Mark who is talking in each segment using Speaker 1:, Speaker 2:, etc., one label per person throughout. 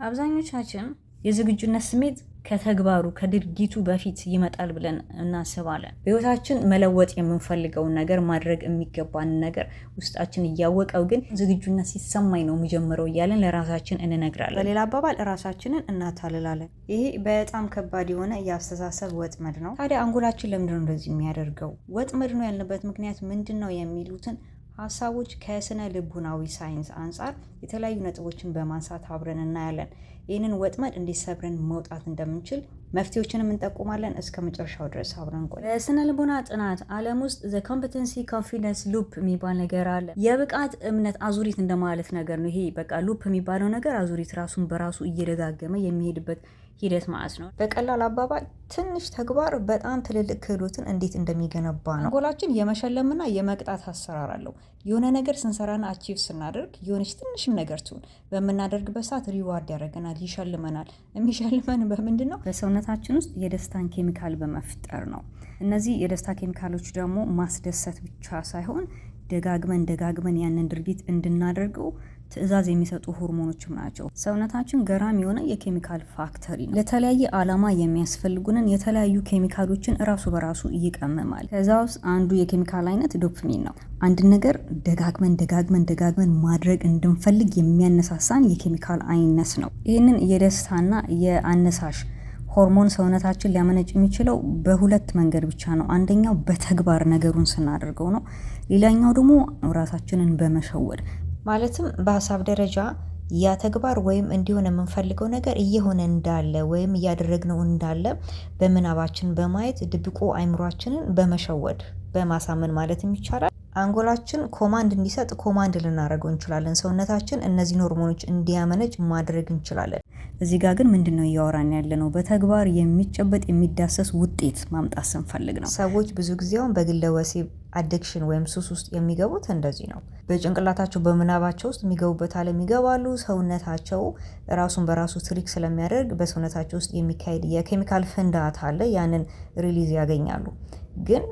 Speaker 1: አብዛኞቻችን የዝግጁነት ስሜት ከተግባሩ ከድርጊቱ በፊት ይመጣል ብለን እናስባለን። በህይወታችን መለወጥ የምንፈልገውን ነገር ማድረግ የሚገባን ነገር ውስጣችን እያወቀው ግን ዝግጁነት ሲሰማኝ ነው የሚጀምረው እያለን ለራሳችን እንነግራለን። በሌላ አባባል ራሳችንን እናታልላለን። ይሄ በጣም ከባድ የሆነ የአስተሳሰብ ወጥመድ ነው። ታዲያ አንጎላችን ለምንድነው እንደዚህ የሚያደርገው? ወጥመድ ነው ያልንበት ምክንያት ምንድን ነው የሚሉትን ሀሳቦች ከስነ ልቡናዊ ሳይንስ አንጻር የተለያዩ ነጥቦችን በማንሳት አብረን እናያለን። ይህንን ወጥመድ እንዴት ሰብረን መውጣት እንደምንችል መፍትሄዎችንም እንጠቁማለን። እስከ መጨረሻው ድረስ አብረን ቆይ። በስነ ልቦና ጥናት ዓለም ውስጥ ዘ ኮምፒተንሲ ኮንፊደንስ ሉፕ የሚባል ነገር አለ። የብቃት እምነት አዙሪት እንደማለት ነገር ነው። ይሄ በቃ ሉፕ የሚባለው ነገር አዙሪት ራሱን በራሱ እየደጋገመ የሚሄድበት ሂደት ማለት ነው። በቀላል አባባል ትንሽ ተግባር በጣም ትልልቅ ክህሎትን እንዴት እንደሚገነባ ነው። አንጎላችን የመሸለምና የመቅጣት አሰራር አለው። የሆነ ነገር ስንሰራና አቺቭ ስናደርግ የሆነች ትንሽም ነገር ትሁን በምናደርግበት ሰዓት ሪዋርድ ያደርገናል፣ ይሸልመናል። የሚሸልመን በምንድን ነው? በሰውነታችን ውስጥ የደስታን ኬሚካል በመፍጠር ነው። እነዚህ የደስታ ኬሚካሎች ደግሞ ማስደሰት ብቻ ሳይሆን ደጋግመን ያንን ድርጊት እንድናደርገው ትዕዛዝ የሚሰጡ ሆርሞኖችም ናቸው። ሰውነታችን ገራሚ የሆነ የኬሚካል ፋክተሪ ነው። ለተለያየ ዓላማ የሚያስፈልጉንን የተለያዩ ኬሚካሎችን ራሱ በራሱ ይቀመማል። ከዛ ውስጥ አንዱ የኬሚካል አይነት ዶፓሚን ነው። አንድ ነገር ደጋግመን ማድረግ እንድንፈልግ የሚያነሳሳን የኬሚካል አይነት ነው። ይህንን የደስታና የአነሳሽ ሆርሞን ሰውነታችን ሊያመነጭ የሚችለው በሁለት መንገድ ብቻ ነው። አንደኛው በተግባር ነገሩን ስናደርገው ነው። ሌላኛው ደግሞ ራሳችንን በመሸወድ ማለትም በሀሳብ ደረጃ ያ ተግባር ወይም እንዲሆን የምንፈልገው ነገር እየሆነ እንዳለ ወይም እያደረግነው እንዳለ በምናባችን በማየት ድብቁ አይምሯችንን በመሸወድ በማሳመን ማለትም ይቻላል። አንጎላችን ኮማንድ እንዲሰጥ ኮማንድ ልናደርገው እንችላለን። ሰውነታችን እነዚህን ሆርሞኖች እንዲያመነጭ ማድረግ እንችላለን። እዚህ ጋር ግን ምንድነው እያወራን ያለ ነው? በተግባር የሚጨበጥ የሚዳሰስ ውጤት ማምጣት ስንፈልግ ነው። ሰዎች ብዙ ጊዜውን በግለ ወሲብ አዲክሽን ወይም ሱስ ውስጥ የሚገቡት እንደዚህ ነው። በጭንቅላታቸው በምናባቸው ውስጥ የሚገቡበት ዓለም ይገባሉ። ሰውነታቸው ራሱን በራሱ ትሪክ ስለሚያደርግ በሰውነታቸው ውስጥ የሚካሄድ የኬሚካል ፍንዳታ አለ። ያንን ሪሊዝ ያገኛሉ። ግን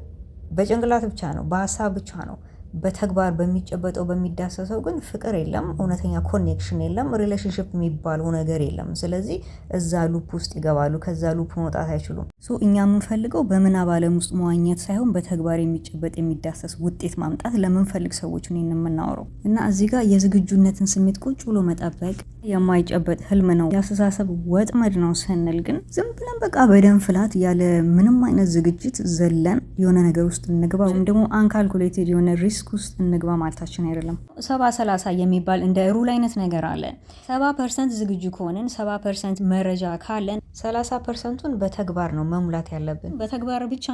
Speaker 1: በጭንቅላት ብቻ ነው፣ በሀሳብ ብቻ ነው። በተግባር በሚጨበጠው በሚዳሰሰው ግን ፍቅር የለም፣ እውነተኛ ኮኔክሽን የለም፣ ሪሌሽንሽፕ የሚባለው ነገር የለም። ስለዚህ እዛ ሉፕ ውስጥ ይገባሉ። ከዛ ሉፕ መውጣት አይችሉም። እኛ የምንፈልገው በምናብ ዓለም ውስጥ መዋኘት ሳይሆን በተግባር የሚጨበጥ የሚዳሰስ ውጤት ማምጣት ለምንፈልግ ሰዎች ነው የምናወራው። እና እዚህ ጋር የዝግጁነትን ስሜት ቁጭ ብሎ መጠበቅ የማይጨበጥ ህልም ነው፣ የአስተሳሰብ ወጥመድ ነው ስንል ግን ዝም ብለን በቃ በደም ፍላት ያለ ምንም አይነት ዝግጅት ዘለን የሆነ ነገር ውስጥ እንግባ ወይም ደግሞ አንካልኩሌትድ የሆነ ሪስክ ውስጥ እንግባ ማለታችን አይደለም። 70-30 የሚባል እንደ ሩል አይነት ነገር አለ። 70% ዝግጁ ከሆንን 70% መረጃ ካለን 30%ቱን በተግባር ነው መሙላት ያለብን። በተግባር ብቻ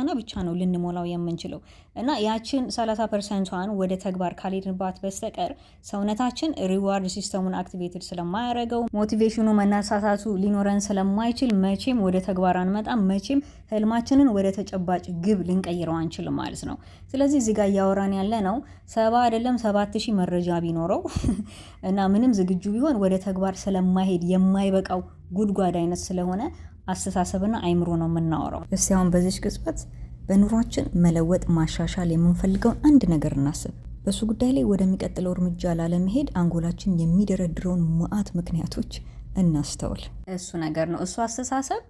Speaker 1: ነው ልንሞላው የምንችለው እና ያችን 30%ቷን ወደ ተግባር ካልሄድንባት በስተቀር ሰውነታችን ሪዋርድ ሲስተሙን አክቲቬትድ ስለማያደርገው ሞቲቬሽኑ መነሳሳቱ ሊኖረን ስለማይችል መቼም ወደ ተግባር አንመጣም። መቼም ህልማችንን ወደ ተጨባጭ ግብ ልንቀይረው አንችልም ማለት ነው። ስለዚህ እዚህ ጋር እያወራን ያለ ነው 70 አይደለም 7000 መረጃ ቢኖረው እና ምንም ዝግጁ ቢሆን ወደ ተግባር ስለማይሄድ የማይበቃው ጉድጓድ አይነት ስለሆነ አስተሳሰብና አይምሮ ነው የምናወራው። እስቲ አሁን በዚህ ቅጽበት በኑሯችን መለወጥ ማሻሻል የምንፈልገውን አንድ ነገር እናስብ። በሱ ጉዳይ ላይ ወደሚቀጥለው እርምጃ ላለመሄድ አንጎላችን የሚደረድረውን መዓት ምክንያቶች እናስተውል። እሱ ነገር ነው እሱ አስተሳሰብ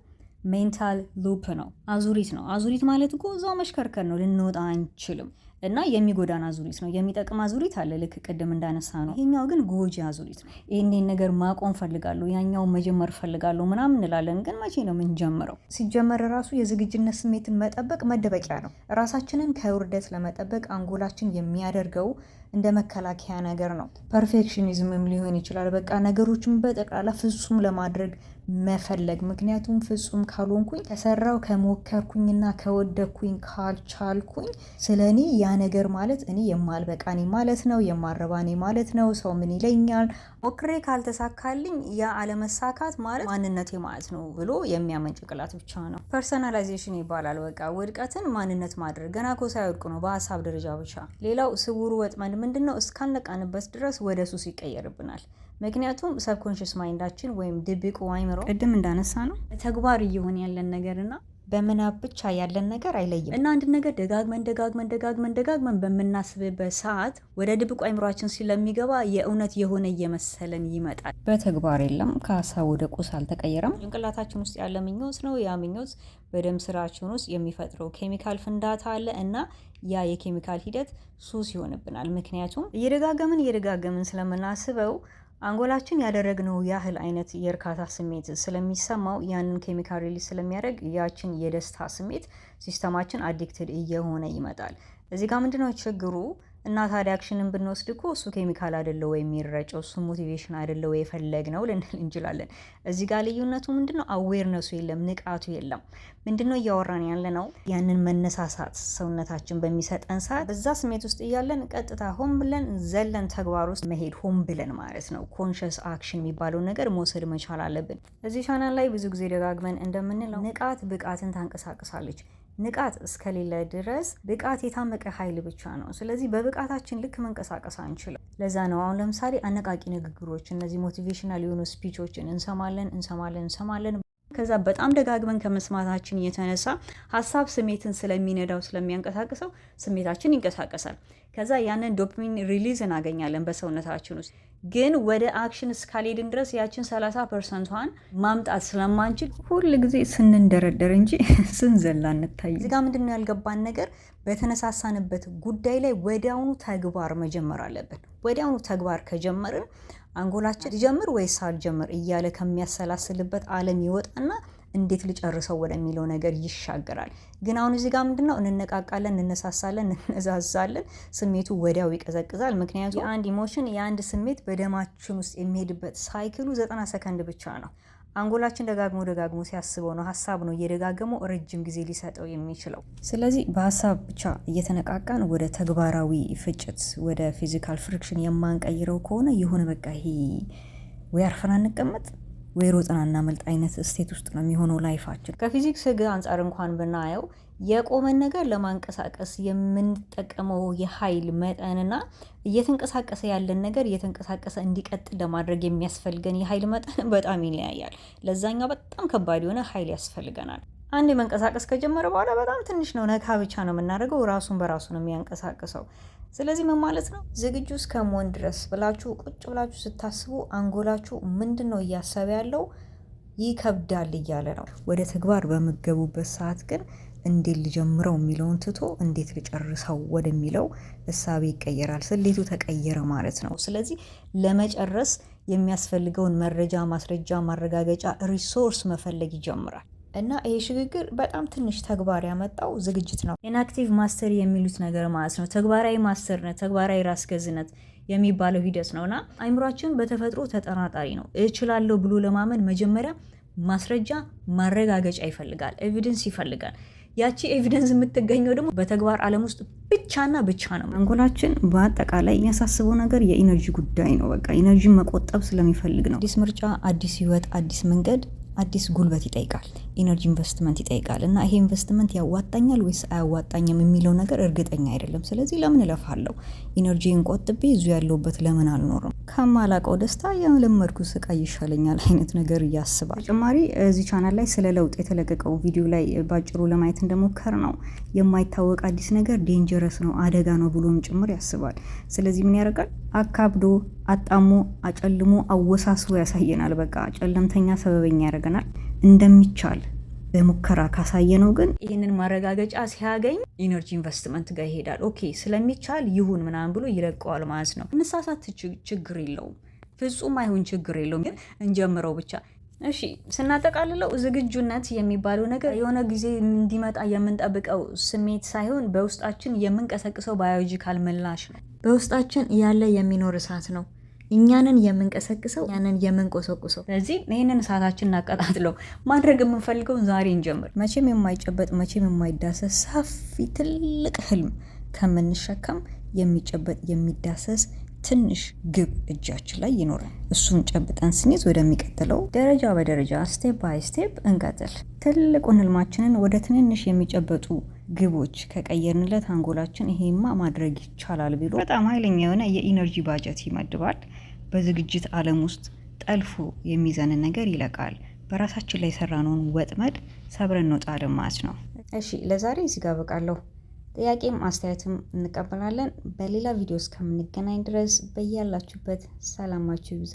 Speaker 1: ሜንታል ሉፕ ነው፣ አዙሪት ነው። አዙሪት ማለት እኮ እዛው መሽከርከር ነው፣ ልንወጣ አንችልም። እና የሚጎዳን አዙሪት ነው። የሚጠቅም አዙሪት አለ ልክ ቅድም እንዳነሳ ነው። ይሄኛው ግን ጎጂ አዙሪት ነው። ይሄንን ነገር ማቆም ፈልጋለሁ፣ ያኛው መጀመር ፈልጋለሁ ምናምን እንላለን። ግን መቼ ነው የምንጀምረው? ሲጀመር ራሱ የዝግጁነት ስሜትን መጠበቅ መደበቂያ ነው። ራሳችንን ከውርደት ለመጠበቅ አንጎላችን የሚያደርገው እንደ መከላከያ ነገር ነው። ፐርፌክሽኒዝምም ሊሆን ይችላል። በቃ ነገሮችን በጠቅላላ ፍጹም ለማድረግ መፈለግ። ምክንያቱም ፍጹም ካልሆንኩኝ ከሰራው ከሞከርኩኝና ከወደኩኝ ካልቻልኩኝ ስለኔ ያ ነገር ማለት እኔ የማልበቃ ነኝ ማለት ነው፣ የማረባ ነኝ ማለት ነው። ሰው ምን ይለኛል? ሞክሬ ካልተሳካልኝ ያ አለመሳካት ማለት ማንነቴ ማለት ነው ብሎ የሚያመን ጭንቅላት ብቻ ነው። ፐርሰናላይዜሽን ይባላል። በቃ ውድቀትን ማንነት ማድረግ ገና እኮ ሳይወድቁ ነው፣ በሀሳብ ደረጃ ብቻ። ሌላው ስውሩ ወጥመድ ምንድነው? እስካልነቃንበት ድረስ ወደ ሱስ ይቀየርብናል። ምክንያቱም ሰብኮንሽስ ማይንዳችን ወይም ድብቁ አይምሮ ቅድም እንዳነሳ ነው ተግባር እየሆነ ያለን ነገርና በምናብ ብቻ ያለን ነገር አይለይም እና አንድ ነገር ደጋግመን በምናስብበት ሰዓት ወደ ድብቁ አይምሯችን ስለሚገባ የእውነት የሆነ እየመሰለን ይመጣል። በተግባር የለም፣ ከሀሳብ ወደ ቁስ አልተቀየረም። ጭንቅላታችን ውስጥ ያለ ምኞት ነው። ያ ምኞት በደም ስራችን ውስጥ የሚፈጥረው ኬሚካል ፍንዳታ አለ እና ያ የኬሚካል ሂደት ሱስ ይሆንብናል። ምክንያቱም እየደጋገምን ስለምናስበው አንጎላችን ያደረግነው ያህል አይነት የእርካታ ስሜት ስለሚሰማው ያንን ኬሚካል ሪሊዝ ስለሚያደርግ ያችን የደስታ ስሜት ሲስተማችን አዲክትድ እየሆነ ይመጣል። እዚህ ጋር ምንድነው ችግሩ? እና ታዲያ አክሽንን ብንወስድ እኮ እሱ ኬሚካል አይደለ ወይ የሚረጨው፣ እሱ ሞቲቬሽን አይደለ ወይ የፈለግነው ልንል እንችላለን። እዚህ ጋር ልዩነቱ ምንድነው? አዌርነሱ የለም፣ ንቃቱ የለም። ምንድነው እያወራን ያለ ነው? ያንን መነሳሳት ሰውነታችን በሚሰጠን ሰዓት በዛ ስሜት ውስጥ እያለን ቀጥታ ሆን ብለን ዘለን ተግባር ውስጥ መሄድ፣ ሆን ብለን ማለት ነው። ኮንሽስ አክሽን የሚባለው ነገር መውሰድ መቻል አለብን። እዚህ ቻናል ላይ ብዙ ጊዜ ደጋግመን እንደምንለው ንቃት ብቃትን ታንቀሳቅሳለች። ንቃት እስከሌለ ድረስ ብቃት የታመቀ ኃይል ብቻ ነው። ስለዚህ በብቃታችን ልክ መንቀሳቀስ አንችልም። ለዛ ነው አሁን ለምሳሌ አነቃቂ ንግግሮች፣ እነዚህ ሞቲቬሽናል የሆኑ ስፒቾችን እንሰማለን። ከዛ በጣም ደጋግመን ከመስማታችን የተነሳ ሀሳብ ስሜትን ስለሚነዳው ስለሚያንቀሳቅሰው ስሜታችን ይንቀሳቀሳል። ከዛ ያንን ዶፓሚን ሪሊዝ እናገኛለን በሰውነታችን ውስጥ። ግን ወደ አክሽን እስካልሄድን ድረስ ያችን 30%ን ማምጣት ስለማንችል ሁል ጊዜ ስንንደረደር እንጂ ስንዘላ እንታይ። እዚህ ጋር ምንድን ነው ያልገባን ነገር? በተነሳሳንበት ጉዳይ ላይ ወዲያውኑ ተግባር መጀመር አለብን። ወዲያውኑ ተግባር ከጀመርን አንጎላችን ሊጀምር ወይስ አልጀምር እያለ ከሚያሰላስልበት ዓለም ይወጣና እንዴት ልጨርሰው ወደሚለው ነገር ይሻገራል። ግን አሁን እዚህ ጋር ምንድነው? እንነቃቃለን፣ እንነሳሳለን፣ እንነዛዛለን። ስሜቱ ወዲያው ይቀዘቅዛል። ምክንያቱም የአንድ ኢሞሽን የአንድ ስሜት በደማችን ውስጥ የሚሄድበት ሳይክሉ 90 ሰከንድ ብቻ ነው። አንጎላችን ደጋግሞ ሲያስበው ነው፣ ሀሳብ ነው እየደጋገመው ረጅም ጊዜ ሊሰጠው የሚችለው። ስለዚህ በሀሳብ ብቻ እየተነቃቃን ወደ ተግባራዊ ፍጭት፣ ወደ ፊዚካል ፍሪክሽን የማንቀይረው ከሆነ የሆነ በቃ ይሄ ወይ አርፈን አንቀመጥ ወይ ሮጥና እናመልጥ አይነት ስቴት ውስጥ ነው የሚሆነው ላይፋችን። ከፊዚክስ ሕግ አንጻር እንኳን ብናየው የቆመን ነገር ለማንቀሳቀስ የምንጠቀመው የኃይል መጠንና እየተንቀሳቀሰ ያለን ነገር እየተንቀሳቀሰ እንዲቀጥል ለማድረግ የሚያስፈልገን የኃይል መጠን በጣም ይለያያል። ለዛኛው በጣም ከባድ የሆነ ኃይል ያስፈልገናል። አንድ መንቀሳቀስ ከጀመረ በኋላ በጣም ትንሽ ነው፣ ነካ ብቻ ነው የምናደርገው፣ ራሱን በራሱ ነው የሚያንቀሳቅሰው። ስለዚህ ምን ማለት ነው? ዝግጁ እስከመሆን ድረስ ብላችሁ ቁጭ ብላችሁ ስታስቡ አንጎላችሁ ምንድን ነው እያሰበ ያለው? ይከብዳል እያለ ነው። ወደ ተግባር በምገቡበት ሰዓት ግን እንዴት ልጀምረው የሚለውን ትቶ እንዴት ልጨርሰው ወደሚለው እሳቤ ይቀየራል። ስሌቱ ተቀየረ ማለት ነው። ስለዚህ ለመጨረስ የሚያስፈልገውን መረጃ፣ ማስረጃ፣ ማረጋገጫ፣ ሪሶርስ መፈለግ ይጀምራል። እና ይሄ ሽግግር በጣም ትንሽ ተግባር ያመጣው ዝግጅት ነው። ኢንአክቲቭ ማስተር የሚሉት ነገር ማለት ነው። ተግባራዊ ማስተርነት፣ ተግባራዊ ራስ ገዝነት የሚባለው ሂደት ነውና አይምሯችን በተፈጥሮ ተጠራጣሪ ነው። እችላለሁ ብሎ ለማመን መጀመሪያ ማስረጃ፣ ማረጋገጫ ይፈልጋል፣ ኤቪደንስ ይፈልጋል። ያቺ ኤቪደንስ የምትገኘው ደግሞ በተግባር ዓለም ውስጥ ብቻና ብቻ ነው። አንጎላችን በአጠቃላይ የሚያሳስበው ነገር የኢነርጂ ጉዳይ ነው። በቃ ኢነርጂን መቆጠብ ስለሚፈልግ ነው። አዲስ ምርጫ፣ አዲስ ህይወት፣ አዲስ መንገድ አዲስ ጉልበት ይጠይቃል። ኢነርጂ ኢንቨስትመንት ይጠይቃል። እና ይሄ ኢንቨስትመንት ያዋጣኛል ወይስ አያዋጣኝም የሚለው ነገር እርግጠኛ አይደለም። ስለዚህ ለምን እለፋለሁ? ኢነርጂን ቆጥቤ እዙ ያለውበት ለምን አልኖርም? ከማላቀው ደስታ የለመድኩ ስቃይ ይሻለኛል አይነት ነገር እያስባል። ተጨማሪ እዚህ ቻናል ላይ ስለ ለውጥ የተለቀቀው ቪዲዮ ላይ ባጭሩ ለማየት እንደሞከር ነው የማይታወቅ አዲስ ነገር ዴንጀረስ ነው፣ አደጋ ነው ብሎም ጭምር ያስባል። ስለዚህ ምን ያደርጋል? አካብዶ፣ አጣሞ፣ አጨልሞ፣ አወሳስቦ ያሳየናል። በቃ ጨለምተኛ፣ ሰበበኛ ያደርገናል። እንደሚቻል በሙከራ ካሳየነው ግን ይህንን ማረጋገጫ ሲያገኝ ኢነርጂ ኢንቨስትመንት ጋር ይሄዳል። ኦኬ ስለሚቻል ይሁን ምናምን ብሎ ይለቀዋል ማለት ነው። እንሳሳት ችግር የለውም፣ ፍጹም አይሁን ችግር የለውም፣ ግን እንጀምረው ብቻ። እሺ ስናጠቃልለው ዝግጁነት የሚባለው ነገር የሆነ ጊዜ እንዲመጣ የምንጠብቀው ስሜት ሳይሆን በውስጣችን የምንቀሰቅሰው ባዮሎጂካል ምላሽ ነው። በውስጣችን ያለ የሚኖር እሳት ነው። እኛንን የምንቀሰቅሰው ያንን የምንቆሰቁሰው። ስለዚህ ይህንን እሳታችን እናቀጣጥለው። ማድረግ የምንፈልገውን ዛሬ እንጀምር። መቼም የማይጨበጥ መቼም የማይዳሰስ ሰፊ ትልቅ ህልም ከምንሸከም የሚጨበጥ የሚዳሰስ ትንሽ ግብ እጃችን ላይ ይኖራል። እሱን ጨብጠን ስንይዝ ወደሚቀጥለው ደረጃ በደረጃ ስቴፕ ባይ ስቴፕ እንቀጥል። ትልቁን ህልማችንን ወደ ትንንሽ የሚጨበጡ ግቦች ከቀየርንለት አንጎላችን ይሄማ ማድረግ ይቻላል ብሎ በጣም ኃይለኛ የሆነ የኢነርጂ ባጀት ይመድባል። በዝግጅት ዓለም ውስጥ ጠልፎ የሚዘንን ነገር ይለቃል። በራሳችን ላይ የሰራነውን ወጥመድ ሰብረን እንወጣለን ማለት ነው። እሺ ለዛሬ እዚህ ጋር በቃለሁ። ጥያቄም አስተያየትም እንቀበላለን። በሌላ ቪዲዮ እስከምንገናኝ ድረስ በያላችሁበት ሰላማችሁ ይብዛ።